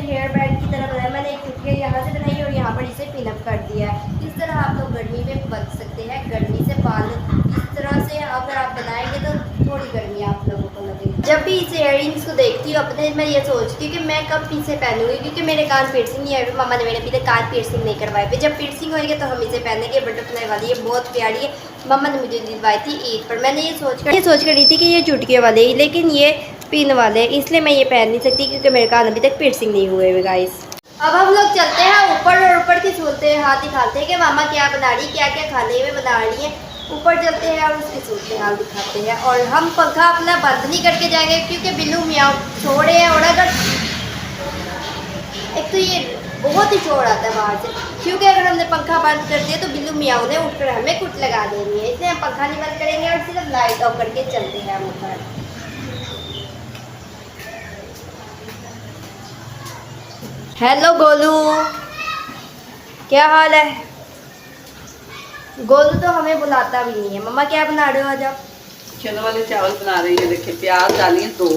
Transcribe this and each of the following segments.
Hair band की तरह बनाया। मैंने एक चुटकी यहाँ से बनाई और यहाँ पर इसे पिन अप कर दिया है। इस तरह आप लोग गर्मी में बच सकते हैं। गर्मी से बाल इस तरह से अगर आप बनाएंगे तो थोड़ी गर्मी आप लोगों को लगेगी। जब भी इस इयररिंग्स को देखती हूँ अपने, मैं ये सोचती हूँ कि मैं कब इसे पहनूंगी, क्योंकि मेरे कान पियर्सिंग नहीं है। मम्मा ने मेरे अभी तक कान पियर्सिंग नहीं करवाए थे। जब पियर्सिंग होएगी तो हम इसे पहनेंगे। बटरफ्लाई वाली ये बहुत प्यारी है। मम्मा ने मुझे दिलवाई थी ईद पर। मैंने ये सोच कर रही थी कि ये चुटकी वाले, लेकिन ये पिन वाले, इसलिए मैं ये पहन नहीं सकती क्योंकि मेरे कान अभी तक पियर्सिंग नहीं हुए हुए गाइस। अब हम लोग चलते हैं ऊपर और ऊपर की सूरते हाल दिखाते हैं कि मामा क्या बना रही, क्या क्या खाने में बना रही है। ऊपर चलते हैं और उसकी सूरते हाल दिखाते हैं। और हम पंखा अपना बंद नहीं करके जाएंगे क्योंकि बिल्लू मियाँ छोड़े हैं। और अगर एक तो ये बहुत ही शोर आता है बाहर से, क्योंकि अगर हमने पंखा बंद कर दिया तो बिल्लू मियाँ ने उठकर हमें कुट लगा देनी है। इसलिए हम पंखा नहीं बंद करेंगे और सिर्फ लाइट ऑफ करके चलते हैं हम ऊपर। हेलो गोलू, क्या हाल है? गोलू तो हमें बुलाता भी नहीं है। मम्मा क्या बना रहे हो आज आप? चने वाले चावल बना रही है। देखिए प्याज डालिए 2,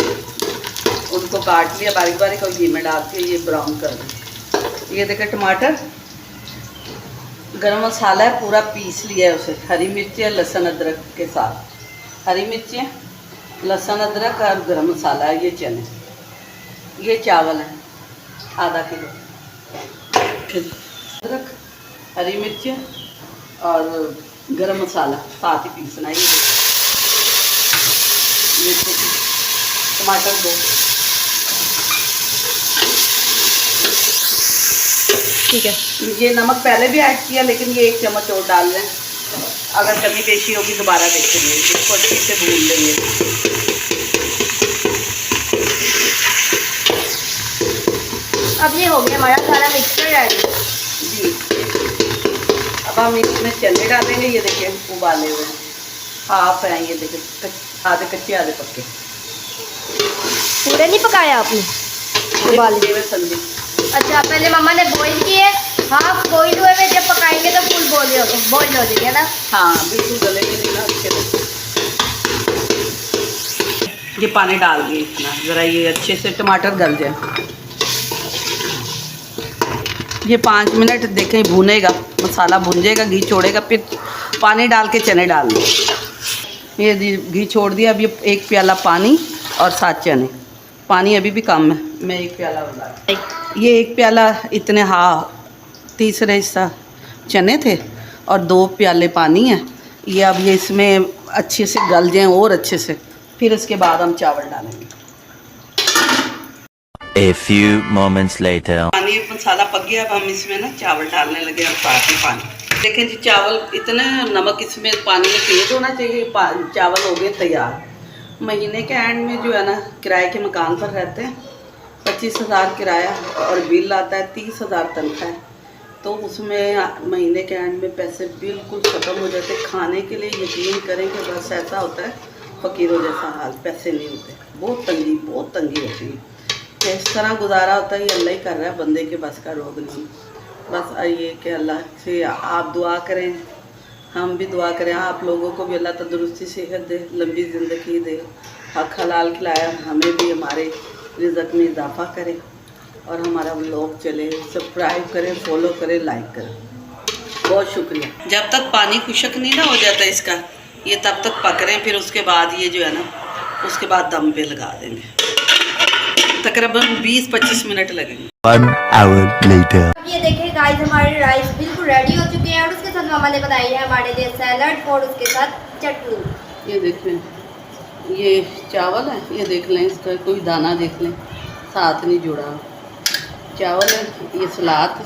उनको काट लिया बारीक बारीक और घी में डाल के ये ब्राउन कर दें। ये देखिए टमाटर, गरम मसाला है पूरा पीस लिया है उसे, हरी मिर्ची लहसुन अदरक के साथ। हरी मिर्ची, लहसुन अदरक और गरम मसाला है। ये चने, ये चावल है आधा किलो। अदरक, हरी मिर्ची और गरम मसाला साथ ही पीसना है। ये टमाटर 2, ठीक है। ये नमक पहले भी ऐड किया लेकिन ये 1 चम्मच और डाल लें। अगर कमी पेशी होगी दोबारा देखेंगे। इसको अच्छे से भून लेंगे। अब ये हो गया हमारा सारा मिक्सचर रेडी जी। अब हम इसमें चने डालेंगे। ये देखिए उबाले हुए हाफ हैं। ये देखिए आधे कच्चे आधे पक्के। पूरे नहीं पकाया आपने? उबाले हुए संदी। अच्छा, पहले मम्मा ने बॉईल किए, हाफ बॉईल हुए में जब पकाएंगे तो फुल बॉईल हो जाएगा ना? हाँ बिल्कुल गलेंगे नहीं ना अच्छे से। ये पानी डाल दिए इतना, ज़रा ये अच्छे से टमाटर गल जाए। ये 5 मिनट देखें भूनेगा, मसाला भून जाएगा, घी छोड़ेगा, फिर पानी डाल के चने डाल दें। ये घी छोड़ दिया। अब ये 1 प्याला पानी और 7 चने। पानी अभी भी कम है, मैं 1 प्याला बना। ये 1 प्याला इतने तीसरे हिस्सा चने थे और 2 प्याले पानी है। ये अब ये इसमें अच्छे से गल जाएँ और अच्छे से, फिर इसके बाद हम चावल डालेंगे। A few moments later. पानी मसाला पक गया। अब हम इसमें ना चावल डालने लगे। अब साथ में पानी देखें जी, चावल इतना नमक इसमें पानी में तेज होना चाहिए। चावल हो गए तैयार। महीने के एंड में जो है ना, किराए के मकान पर रहते हैं, 25,000 किराया और बिल आता है, 30,000 तनख्वाह है। तो उसमें महीने के एंड में पैसे बिल्कुल ख़त्म हो जाते। खाने के लिए यकीन करें कि बस ऐसा होता है फ़कीरों जैसा हाल, पैसे नहीं होते। बहुत तंगी होती है। इस तरह गुजारा होता है, ये अल्लाह ही कर रहा है, बंदे के बस का रोग नहीं। बस आइए कि अल्लाह से आप दुआ करें, हम भी दुआ करें। आप लोगों को भी अल्लाह तंदुरुस्ती सेहत दे, लंबी ज़िंदगी दे, हक हलाल खिलाया, हमें भी हमारे रिज़्क़ में इजाफ़ा करे और हमारा व्लॉग चले। सब्सक्राइब करें, फॉलो करें, लाइक करें। बहुत शुक्रिया। जब तक पानी खुशक नहीं ना हो जाता इसका, ये तब तक पक रहे हैं। फिर उसके बाद ये जो है ना, उसके बाद दम पे लगा देंगे। तकरीबन 20-25 मिनट लगेंगे। 1 hour later. अब ये देखिए गाइस, हमारे राइस बिल्कुल रेडी हो चुके हैं और उसके साथ मामा ने बनाई है हमारे लिए सैलड और उसके साथ चटनी। ये देख लें, ये चावल है। ये देख लें, इसका कोई दाना देख लें, साथ नहीं जुड़ा। चावल है, ये सलाद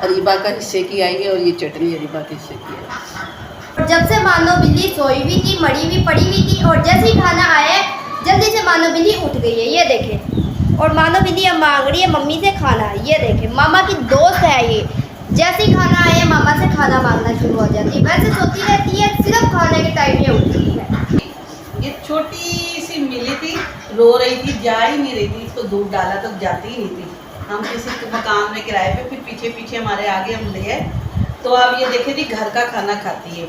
अरीबा का हिस्से की आई है और ये चटनी अरीबा के हिस्से की है। जब से मानो बिल्ली सोई हुई थी, मरी हुई पड़ी हुई थी, और जैसे ही खाना आया जल्दी से मानो बिल्ली उठ गई है। ये देखें, और मानो बिल्ली अब मांग रही है मम्मी से खाना। ये देखें, मामा की दोस्त है ये। जैसे ही खाना आया मामा से खाना मांगना शुरू हो जाती है। वैसे सोती रहती है, सिर्फ खाने के टाइम में उठती है। ये छोटी सी मिली थी, रो रही थी, जा ही नहीं रही थी। इसको दूध डाला तो जाती ही नहीं थी। हम किसी मकान में किराए पे, फिर पीछे पीछे हमारे आगे हम ले आए। तो अब ये देखे जी, घर का खाना खाती है।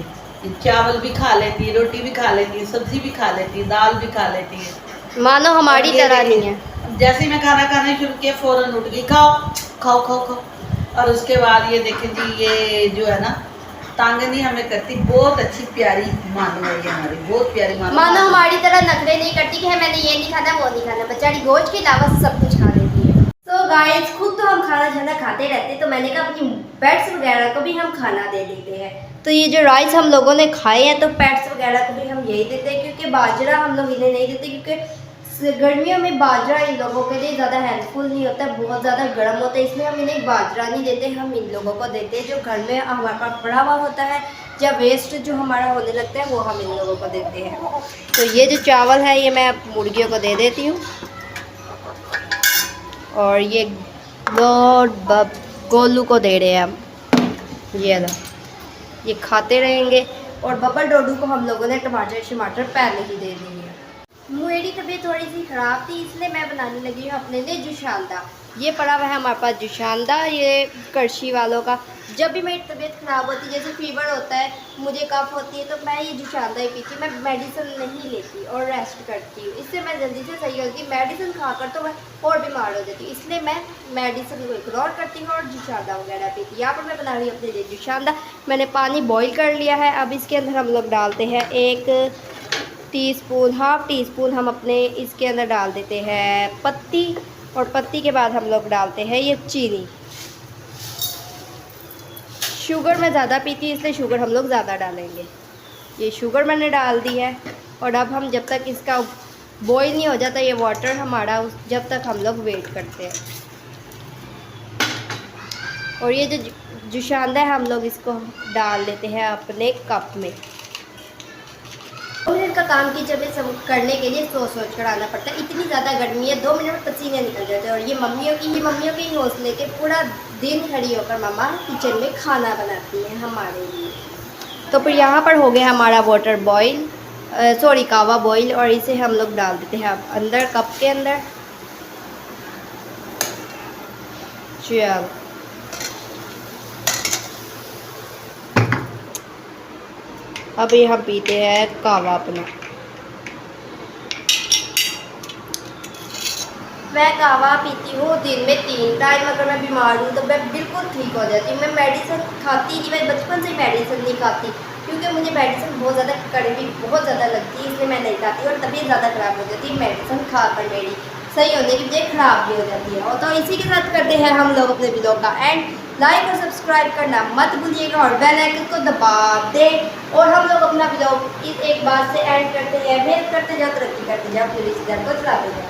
चावल भी खा लेती है, रोटी भी खा लेती है, सब्जी भी खा लेती है, दाल भी खा लेती है। मानो हमारी तरह नहीं है। जैसे ही मैं खाना खाना शुरू किया फ़ौरन उठ गई, खाओ खाओ खाओ खाओ। और उसके बाद ये देखें जी, ये जो है ना तंग नहीं हमें करती, बहुत अच्छी प्यारी मानो है ये हमारी, बहुत प्यारी मानो हमारी तरह नखरे नहीं करती कि मैंने ये नहीं खाना वो नहीं खाना, बेचारी गोश्त के अलावा सब कुछ खा लेती है। तो गाइस खुद तो हम खाना छाना खाते रहते, तो मैंने कहा अपनी पेट्स वगैरह को भी हम खाना दे देते हैं। तो ये जो राइस हम लोगों ने खाए हैं तो पेट्स वगैरह को भी हम यही देते हैं, क्योंकि बाजरा हम लोग इन्हें नहीं देते, क्योंकि गर्मियों में बाजरा इन लोगों के लिए ज़्यादा हेल्पफुल नहीं होता, बहुत ज़्यादा गर्म होता है, इसलिए हम इन्हें बाजरा नहीं देते। हम इन लोगों को देते हैं जो घर में हमारे पास पड़ा हुआ होता है या वेस्ट जो हमारा होने लगता है वो हम इन लोगों को देते हैं। तो ये जो चावल है ये मैं मुर्गियों को दे देती हूँ, और ये गोलू को दे रहे हैं हम, ये लो ये खाते रहेंगे। और बब्बर डोडू को हम लोगों ने टमाटर पहले ही दे दिए। मेरी तबीयत थोड़ी सी ख़राब थी, इसलिए मैं बनाने लगी हूँ अपने लिए जुशांदा। ये पड़ा हुआ है हमारे पास जुशांदा, ये करशी वालों का। जब भी मेरी तबीयत ख़राब होती है, जैसे फीवर होता है, मुझे कफ होती है, तो मैं ये जुशांदा ही पीती, मैं मेडिसिन नहीं लेती और रेस्ट करती हूँ। इससे मैं जल्दी से सही होती हूँ। मेडिसिन खाकर तो मैं और बीमार हो जाती हूँ, इसलिए मैं मेडिसिन को इग्नोर करती हूँ और जुशांदा वगैरह पीती हूँ। यहाँ पर मैं बना रही हूँ अपने लिए जुशांदा। मैंने पानी बॉयल कर लिया है। अब इसके अंदर हम लोग डालते हैं 1 टीस्पून, हाफ टी स्पून हम अपने इसके अंदर डाल देते हैं पत्ती, और पत्ती के बाद हम लोग डालते हैं ये चीनी। शुगर मैं ज़्यादा पीती इसलिए शुगर हम लोग ज़्यादा डालेंगे। ये शुगर मैंने डाल दी है, और अब हम जब तक इसका बॉईल नहीं हो जाता ये वाटर हमारा, जब तक हम लोग वेट करते हैं। और ये जो जुशांदा है हम लोग इसको डाल देते हैं अपने कप में। 2 मिनट का काम की जब सब करने के लिए सोच कर आना पड़ता है, इतनी ज़्यादा गर्मी है, 2 मिनट में पसीने निकल जाते हैं। और ये मम्मियों की हौसले के पूरा दिन खड़ी होकर मम्मा किचन में खाना बनाती हैं हमारे लिए। तो फिर यहाँ पर हो गया हमारा वाटर बॉईल, सॉरी कावा बॉईल, और इसे हम लोग डाल देते हैं अब अंदर कप के अंदर। चलो अब ये हम पीते हैं कावा अपना। मैं कावा पीती हूँ दिन में 3 टाइम। अगर मैं बीमार हूँ तो मैं बिल्कुल ठीक हो जाती हूँ। मैं मेडिसिन खाती नहीं, मैं बचपन से मेडिसिन नहीं खाती, क्योंकि मुझे मेडिसिन बहुत ज़्यादा कड़वी बहुत ज़्यादा लगती है, इसलिए मैं नहीं खाती, और तबीयत ज़्यादा ख़राब हो जाती है मेडिसिन खाकर। मेरी सही होने की बजाय ख़राब भी हो जाती है। और तो इसी के साथ करते हैं हम लोग अपने वीडियो का एंड। लाइक और सब्सक्राइब करना मत भूलिएगा और बेल आइकन को दबा दें। और हम लोग अपना वीडियो इस एक बात से एंड करते हैं, मेहनत करते जाओ, तरक्की करते जाओ, फिर इस चैनल को चलाते जाओ।